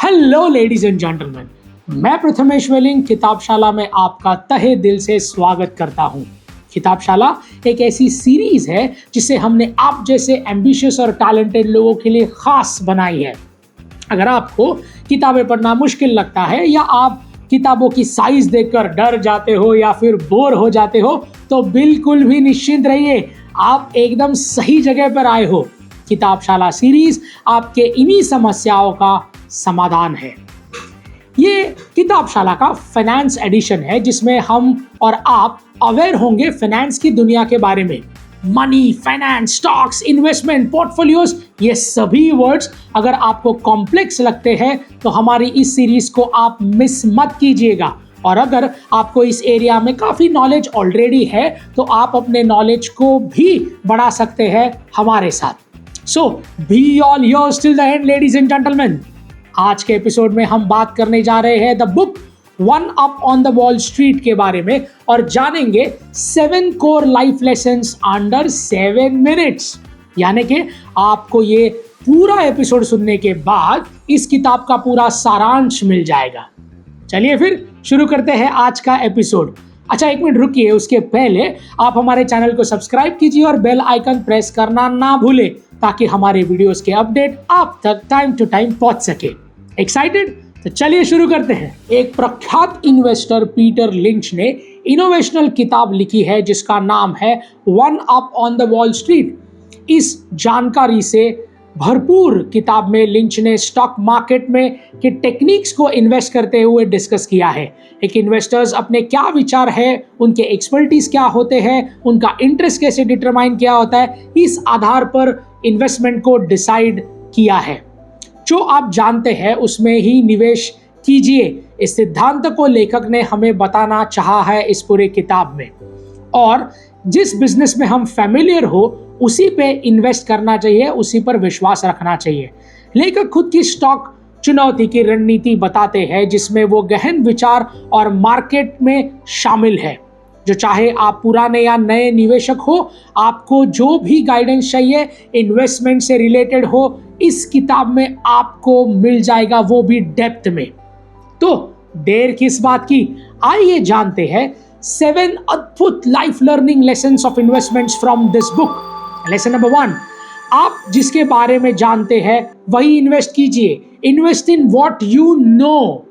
Hello ladies and gentleman, मैं प्रथमेश वेलिंग किताबशाला में आपका तहे दिल से स्वागत करता हूं। किताबशाला एक ऐसी सीरीज है जिसे हमने आप जैसे एम्बिशियस और टैलेंटेड लोगों के लिए खास बनाई है। अगर आपको किताबें पढ़ना मुश्किल लगता है या आप किताबों की साइज देखकर डर जाते हो या फिर बोर हो जाते हो तो बिल्कुल भी निश्चिंत रहिए, आप एकदम सही जगह पर आए हो। किताबशाला सीरीज आपके इन्हीं समस्याओं का समाधान है। ये किताबशाला का फाइनेंस एडिशन है जिसमें हम और आप अवेयर होंगे फाइनेंस की दुनिया के बारे में। Money, finance, stocks, investment, portfolios, ये सभी वर्ड्स अगर आपको कॉम्प्लेक्स लगते हैं तो हमारी इस सीरीज को आप मिस मत कीजिएगा। और अगर आपको इस एरिया में काफी नॉलेज ऑलरेडी है तो आप अपने नॉलेज को भी बढ़ा सकते हैं हमारे साथ। So be all yours till the end ladies and gentlemen. आज के एपिसोड में हम बात करने जा रहे हैं the book one up on the wall street के बारे में और जानेंगे 7 core life lessons under 7 minutes. यानी कि आपको ये पूरा एपिसोड सुनने के बाद इस किताब का पूरा सारांश मिल जाएगा। चलिए फिर शुरू करते हैं आज का एपिसोड। अच्छा, एक मिनट रुकिए, उसके पहले आप हमारे चैनल को सब्सक्राइब कीजिए और बेल आइकन प्रेस करना ना भूलें ताकि हमारे वीडियोस के अपडेट आप तक टाइम टू टाइम पहुंच सके। एक्साइटेड? तो चलिए शुरू करते हैं। एक प्रख्यात इन्वेस्टर पीटर लिंच ने इनोवेशनल किताब लिखी है जिसका नाम है one up on the wall street. इस जानकारी से भरपूर किताब में लिंच ने स्टॉक मार्केट में के टेक्निक्स को इन्वेस्ट करते हुए डिस्कस किया है। एक इन्वेस्टर्स अपने क्या विचार है, उनके एक्सपर्टीज क्या होते हैं, उनका इंटरेस्ट कैसे डिटरमाइन किया होता है, इस आधार पर इन्वेस्टमेंट को डिसाइड किया है। जो आप जानते हैं उसमें ही निवेश कीजिए, इस सिद्धांत को लेखक ने हमें बताना चाहा है इस पूरे किताब में। और जिस बिजनेस में हम फैमिलियर हो उसी पे इन्वेस्ट करना चाहिए, उसी पर विश्वास रखना चाहिए। लेखक खुद की स्टॉक चुनौती की रणनीति बताते हैं जिसमें वो गहन विचार और मार्केट में शामिल है। जो चाहे आप पुराने या नए निवेशक हो, आपको जो भी गाइडेंस चाहिए इन्वेस्टमेंट से रिलेटेड हो, इस किताब में आपको मिल जाएगा, वो भी डेप्थ में। तो देर किस बात की, आइए जानते हैं 7 अद्भुत life learning lessons of investments from this book. Lesson number 1, आप जिसके बारे में जानते हैं वही इन्वेस्ट कीजिए। Invest in what you know.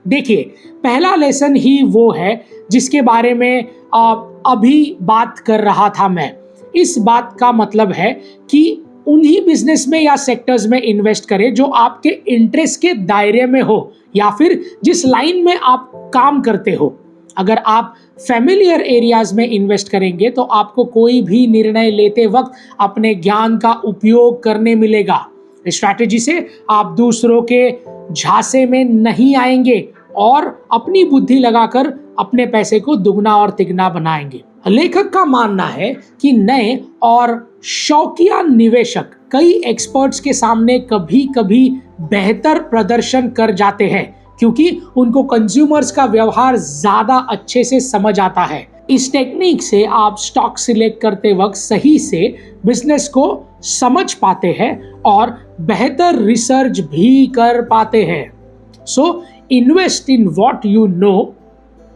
देखिए, पहला लेसन ही वो है जिसके बारे में अभी बात कर रहा था मैं। इस बात का मतलब है कि उन्हीं बिजनेस में या सेक्टर्स में इन्वेस्ट करें जो आपके इंटरेस्ट के दायरे में हो या फिर जिस लाइन में आप काम करते हो। अगर आप फैमिलियर एरियाज में इन्वेस्ट करेंगे तो आपको कोई भी निर्णय लेते वक्त अपने ज्ञान का उपयोग करने मिलेगा। इस स्ट्रैटेजी से आप दूसरों के झांसे में नहीं आएंगे और अपनी बुद्धि लगाकर अपने पैसे को दुगना और तिगना बनाएंगे। लेखक का मानना है कि नए और शौकिया निवेशक कई एक्सपर्ट्स के सामने कभी कभी बेहतर प्रदर्शन कर जाते हैं क्योंकि उनको कंज्यूमर्स का व्यवहार ज्यादा अच्छे से समझ आता है। इस टेक्निक से आप स्टॉक सिलेक्ट करते वक्त सही से बिजनेस को समझ पाते हैं और बेहतर रिसर्च भी कर पाते हैं। So invest in what you know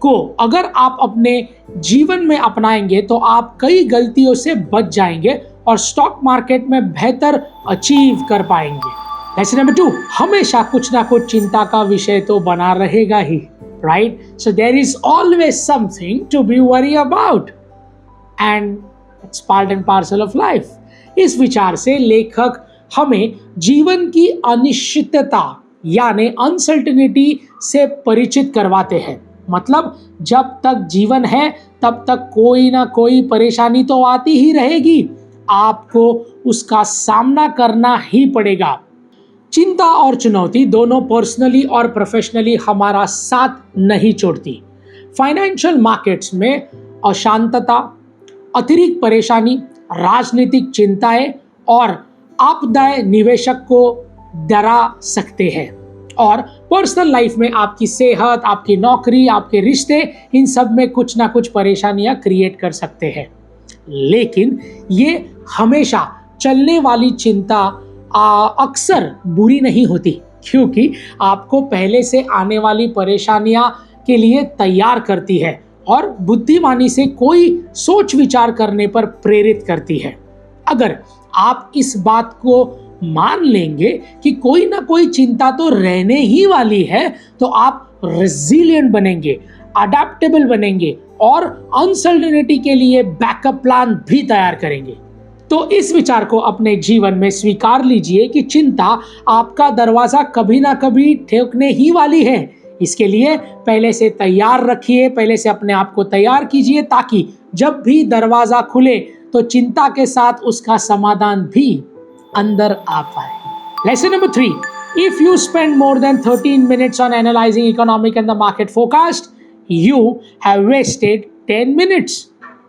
को अगर आप अपने जीवन में अपनाएंगे तो आप कई गलतियों से बच जाएंगे और स्टॉक मार्केट में बेहतर अचीव कर पाएंगे। लेसन नंबर 2, हमेशा कुछ ना कुछ चिंता का विषय तो बना रहेगा ही, right? So there is always something to be worry about and it's part and parcel of life. इस विचार से लेखक हमें जीवन की अनिश्चितता यानी अनसर्टेनिटी से परिचित करवाते हैं। मतलब जब तक जीवन है तब तक कोई ना कोई परेशानी तो आती ही रहेगी, आपको उसका सामना करना ही पड़ेगा। चिंता और चुनौती दोनों पर्सनली और प्रोफेशनली हमारा साथ नहीं छोड़ती। फाइनेंशियल मार्केट्स में अशांतता, अतिरिक्त परेशानी, राजनीतिक चिंताएं और आपदाएं निवेशक को डरा सकते हैं और पर्सनल लाइफ में आपकी सेहत, आपकी नौकरी, आपके रिश्ते, इन सब में कुछ ना कुछ परेशानियां क्रिएट कर सकते हैं। लेकिन ये हमेशा चलने वाली चिंता अक्सर बुरी नहीं होती। क्योंकि आपको पहले से आने वाली परेशानियां के लिए तैयार करती है और बुद्धिमानी से कोई सोच विचार करने पर प्रेरित करती है। अगर आप इस बात को मान लेंगे कि कोई ना कोई चिंता तो रहने ही वाली है, तो आप रेजिलिएंट बनेंगे, अडेप्टेबल बनेंगे और अनसर्टेनिटी के लिए बैकअप प्लान भी तैयार करेंगे। तो इस विचार को अपने जीवन में स्वीकार लीजिए कि चिंता आपका दरवाजा कभी ना कभी ठोकने ही वाली है। इसके लिए पहले से तैयार रखिए, पहले से अपने आप को तैयार कीजिए, ताकि जब भी दरवाजा खुले तो चिंता के साथ उसका समाधान भी अंदर आ पाए। Lesson number 3, if you spend more than 13 minutes on analysing economic and the market forecast, you have wasted 10 minutes.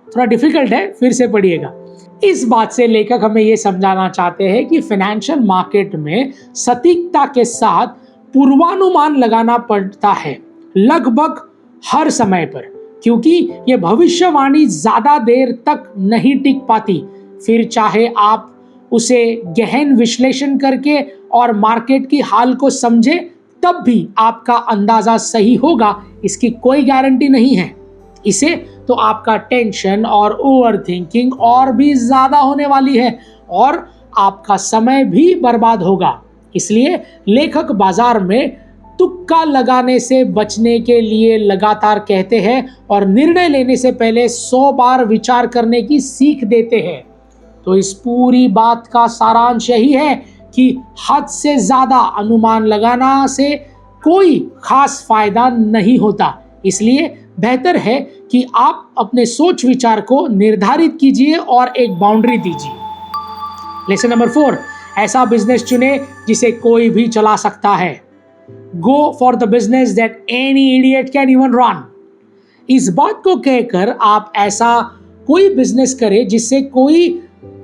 थोड़ा डिफिकल्ट है, फिर से पढ़िएगा। इस बात से लेखक हमें यह समझाना चाहते हैं कि फाइनेंशियल मार्केट में सटीकता के साथ पूर्वानुमान लगाना पड़ता है, लगभग हर समय पर, क्योंकि यह भविष्यवाणी ज्यादा देर तक नहीं टिक पाती। फिर चाहे आप उसे गहन विश्लेषण करके और मार्केट की हाल को समझे, तब भी आपका अंदाजा सही होगा, इसकी कोई गारंटी नहीं है। इसे तो आपका टेंशन और ओवर थिंकिंग और भी ज्यादा होने वाली है और आपका समय भी बर्बाद होगा। इसलिए लेखक बाजार में तुक्का लगाने से बचने के लिए लगातार कहते हैं और निर्णय लेने से पहले 100 बार विचार करने की सीख देते हैं। तो इस पूरी बात का सारांश यही है कि हद से ज्यादा अनुमान लगाना से कोई खास फायदा नहीं होता। इसलिए बेहतर है कि आप अपने सोच विचार को निर्धारित कीजिए और एक बाउंड्री दीजिए। लेसन नंबर 4, ऐसा बिजनेस चुने जिसे कोई भी चला सकता है। Go for the business that any idiot can even run. इस बात को कहकर आप ऐसा कोई बिजनेस करें जिससे कोई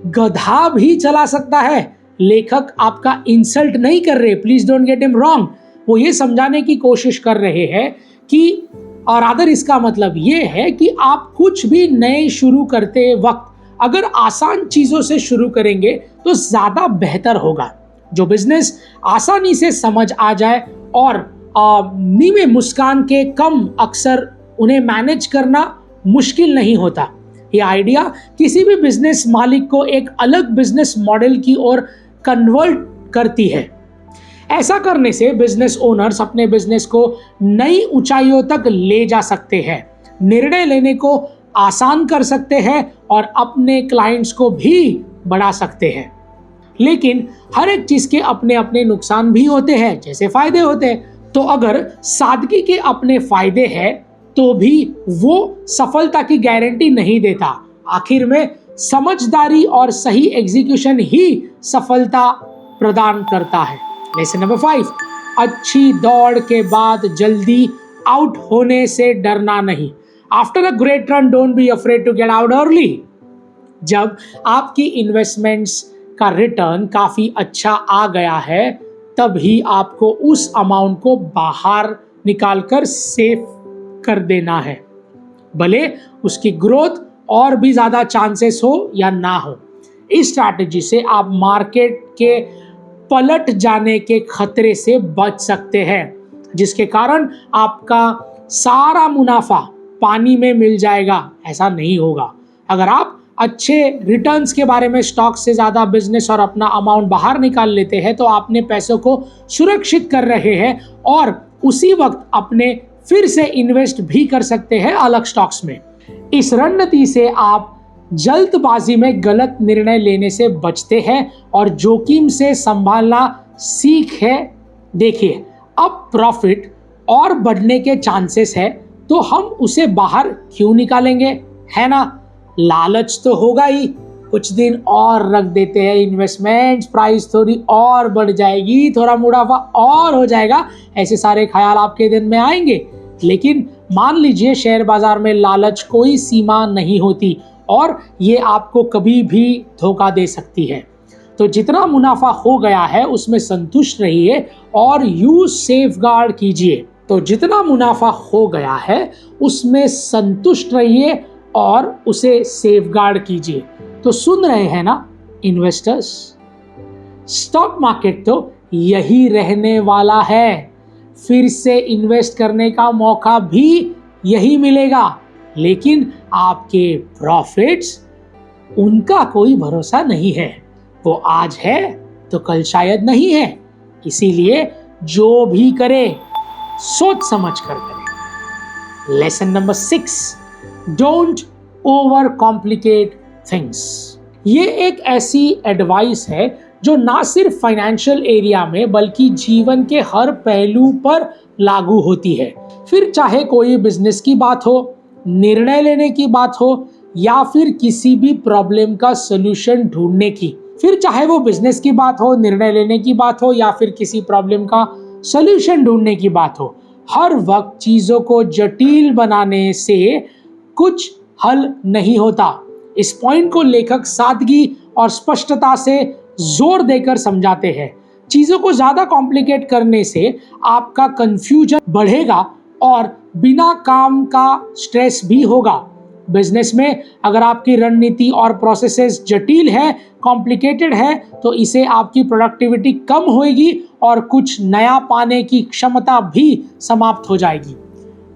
गधा भी चला सकता है। लेखक आपका इंसल्ट नहीं कर रहे, please don't get him wrong. वो ये समझाने की कोशिश कर रहे हैं कि, और अदर इसका मतलब ये है कि आप कुछ भी नए शुरू करते वक्त अगर आसान चीजों से शुरू करेंगे तो ज्यादा बेहतर होगा। जो बिजनेस आसानी से समझ आ जाए और नीमे मुस्कान के कम अक्सर उन्हें मैनेज करना मुश्किल नहीं होता। ये आइडिया किसी भी बिजनेस मालिक को एक अलग बिजनेस मॉडल की ओर कन्वर्ट करती है। ऐसा करने से बिजनेस ओनर्स अपने बिजनेस को नई ऊंचाइयों तक ले जा सकते हैं, निर्णय लेने को आसान कर सकते हैं और अपने क्लाइंट्स को भी बढ़ा सकते हैं। लेकिन हर एक चीज के अपने अपने नुकसान भी होते हैं, जैसे फायदे होते हैं। तो अगर सादगी के अपने फायदे हैं तो भी वो सफलता की गारंटी नहीं देता। आखिर में समझदारी और सही एग्जीक्यूशन ही सफलता प्रदान करता है। लेसन नंबर 5, अच्छी दौड़ के बाद जल्दी आउट होने से डरना नहीं। After a great run don't be afraid to get out early. जब आपकी इन्वेस्टमेंट्स का रिटर्न काफी अच्छा आ गया है, तभी आपको उस अमाउंट को बाहर निकालकर सेव कर देना है, भले उसकी ग्रोथ और भी ज्यादा चांसेस हो या ना हो। इस स्ट्रैटेजी से आप मार्केट के पलट जाने के खतरे से बच सकते हैं, जिसके कारण आपका सारा मुनाफा पानी में मिल जाएगा। ऐसा नहीं होगा। अगर आप अच्छे रिटर्न्स के बारे में स्टॉक से ज़्यादा बिजनेस और अपना अमाउंट बाहर निकाल लेते हैं, तो आपने पैसों को सुरक्षित कर रहे हैं और उसी वक्त अपने फिर से इन्वेस्ट भी कर सकते हैं अलग स्टॉक्स में। इस रणनीति से आप जल्दबाजी में गलत निर्णय लेने से बचते हैं और जोखिम से संभालना सीख है। देखिए, अब प्रॉफिट और बढ़ने के चांसेस है, तो हम उसे बाहर क्यों निकालेंगे, है ना? लालच तो होगा ही, कुछ दिन और रख देते हैं इन्वेस्टमेंट, प्राइस थोड़ी और बढ़ जाएगी, थोड़ा मुनाफा और हो जाएगा, ऐसे सारे ख्याल आपके दिन में आएंगे। लेकिन मान लीजिए शेयर बाजार में लालच कोई सीमा नहीं होती और ये आपको कभी भी धोखा दे सकती है। तो जितना मुनाफा हो गया है उसमें संतुष्ट रहिए और यूज सेफगार्ड कीजिए। तो जितना मुनाफा हो गया है उसमें संतुष्ट रहिए और उसे सेफगार्ड कीजिए। तो सुन रहे हैं ना इन्वेस्टर्स, स्टॉक मार्केट तो यही रहने वाला है। फिर से इन्वेस्ट करने का मौका भी यही मिलेगा, लेकिन आपके प्रॉफिट्स, उनका कोई भरोसा नहीं है। वो आज है तो कल शायद नहीं है। इसीलिए जो भी करे सोच समझ कर करे। Lesson number 6, don't over complicate things. ये एक ऐसी एडवाइस है जो ना सिर्फ फाइनेंशियल एरिया में बल्कि जीवन के हर पहलू पर लागू होती है। फिर चाहे कोई बिजनेस की बात हो, निर्णय लेने की बात हो, या फिर किसी भी प्रॉब्लम का सॉल्यूशन ढूंढने की। फिर चाहे वो बिजनेस की बात हो, निर्णय लेने की बात हो, या फिर किसी प्रॉब्लम का सॉल्यूशन ढूंढने की बात हो, हर वक्त चीजों को जटिल बनाने से कुछ हल नहीं होता। इस पॉइंट को लेखक सादगी और स्पष्टता से जोर देकर समझाते हैं। चीजों को ज्यादा कॉम्प्लिकेट करने से आपका कंफ्यूजन बढ़ेगा और बिना काम का स्ट्रेस भी होगा। बिजनेस में अगर आपकी रणनीति और प्रोसेसेस जटिल है, कॉम्प्लिकेटेड है, तो इसे आपकी प्रोडक्टिविटी कम होगी और कुछ नया पाने की क्षमता भी समाप्त हो जाएगी।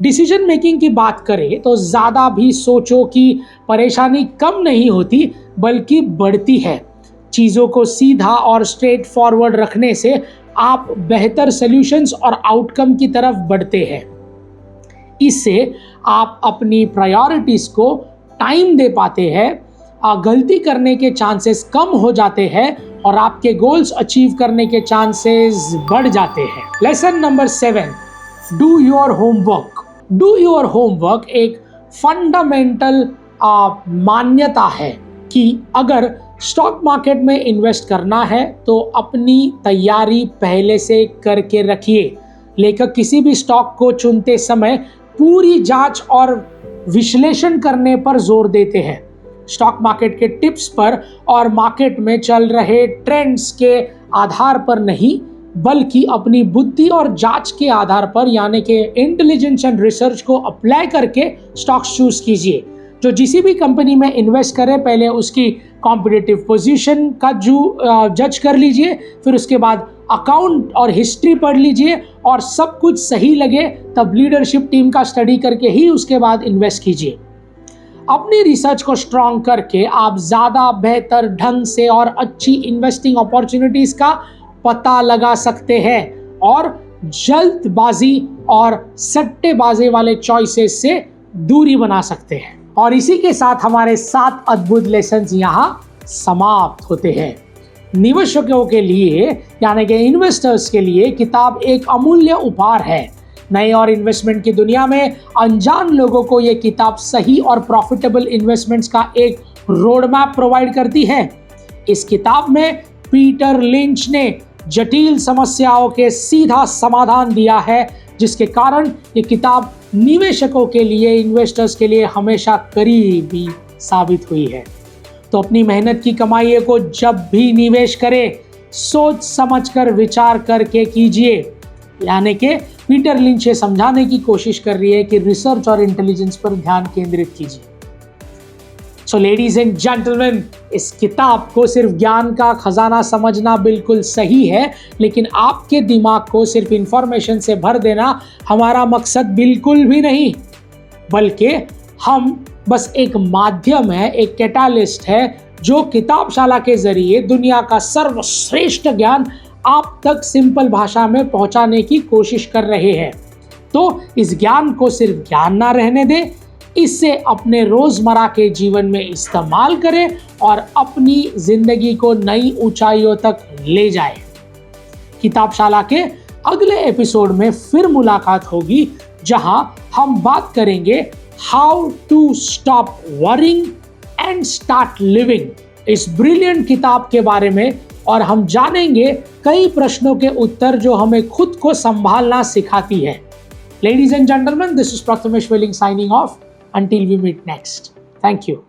डिसीजन मेकिंग की बात करें तो ज़्यादा भी सोचो कि परेशानी कम नहीं होती बल्कि बढ़ती है। चीज़ों को सीधा और स्ट्रेट फॉरवर्ड रखने से आप बेहतर सॉल्यूशंस और आउटकम की तरफ बढ़ते हैं। इससे आप अपनी प्रायोरिटीज़ को टाइम दे पाते हैं, गलती करने के चांसेस कम हो जाते हैं और आपके गोल्स अचीव करने के चांसेस बढ़ जाते हैं। Lesson number 7, do your homework. Do your homework एक फंडामेंटल मान्यता है कि अगर स्टॉक मार्केट में इन्वेस्ट करना है तो अपनी तैयारी पहले से करके रखिए। लेखक किसी भी स्टॉक को चुनते समय पूरी जांच और विश्लेषण करने पर जोर देते हैं। स्टॉक मार्केट के टिप्स पर और मार्केट में चल रहे ट्रेंड्स के आधार पर नहीं, बल्कि अपनी बुद्धि और जांच के आधार पर, यानी कि इंटेलिजेंस एंड रिसर्च को अप्लाई करके स्टॉक्स चूज कीजिए। जो जिस भी कंपनी में इन्वेस्ट करें, पहले उसकी कॉम्पिटिटिव पोजीशन का जज कर लीजिए, फिर उसके बाद अकाउंट और हिस्ट्री पढ़ लीजिए, और सब कुछ सही लगे तब लीडरशिप टीम का स्टडी करके ही उसके बाद इन्वेस्ट कीजिए। अपनी रिसर्च को स्ट्रॉन्ग करके आप ज़्यादा बेहतर ढंग से और अच्छी इन्वेस्टिंग अपॉर्चुनिटीज़ का पता लगा सकते हैं और जल्दबाजी और सट्टेबाजी वाले चॉइसेस से दूरी बना सकते हैं। और इसी के साथ हमारे 7 अद्भुत लेसन्स यहाँ समाप्त होते हैं। निवेशकों के लिए, यानी कि इन्वेस्टर्स के लिए, किताब एक अमूल्य उपहार है। नए और इन्वेस्टमेंट की दुनिया में अनजान लोगों को ये किताब सही और प्रॉफिटेबल इन्वेस्टमेंट्स का एक रोड मैप प्रोवाइड करती है। इस किताब में पीटर लिंच ने जटिल समस्याओं के सीधा समाधान दिया है, जिसके कारण ये किताब निवेशकों के लिए, इन्वेस्टर्स के लिए हमेशा करीबी साबित हुई है। तो अपनी मेहनत की कमाई को जब भी निवेश करें, सोच समझकर विचार करके कीजिए। यानी कि पीटर लिंच ये समझाने की कोशिश कर रही है कि रिसर्च और इंटेलिजेंस पर ध्यान केंद्रित कीजिए। सो लेडीज एंड जेंटलमैन, इस किताब को सिर्फ ज्ञान का खजाना समझना बिल्कुल सही है, लेकिन आपके दिमाग को सिर्फ इंफॉर्मेशन से भर देना हमारा मकसद बिल्कुल भी नहीं, बल्कि हम बस एक माध्यम है, एक कैटालिस्ट है, जो किताबशाला के जरिए दुनिया का सर्वश्रेष्ठ ज्ञान आप तक सिंपल भाषा में पहुंचाने की कोशिश कर रहे हैं। तो इस ज्ञान को सिर्फ ज्ञान ना रहने दें, इससे अपने रोजमर्रा के जीवन में इस्तेमाल करें और अपनी जिंदगी को नई ऊंचाइयों तक ले जाएं। किताबशाला के अगले एपिसोड में फिर मुलाकात होगी, जहां हम बात करेंगे how to stop worrying and start living, इस ब्रिलियंट किताब के बारे में, और हम जानेंगे कई प्रश्नों के उत्तर जो हमें खुद को संभालना सिखाती है। Ladies and gentlemen, this is Prathamesh Welling signing off. Until we meet next. Thank you.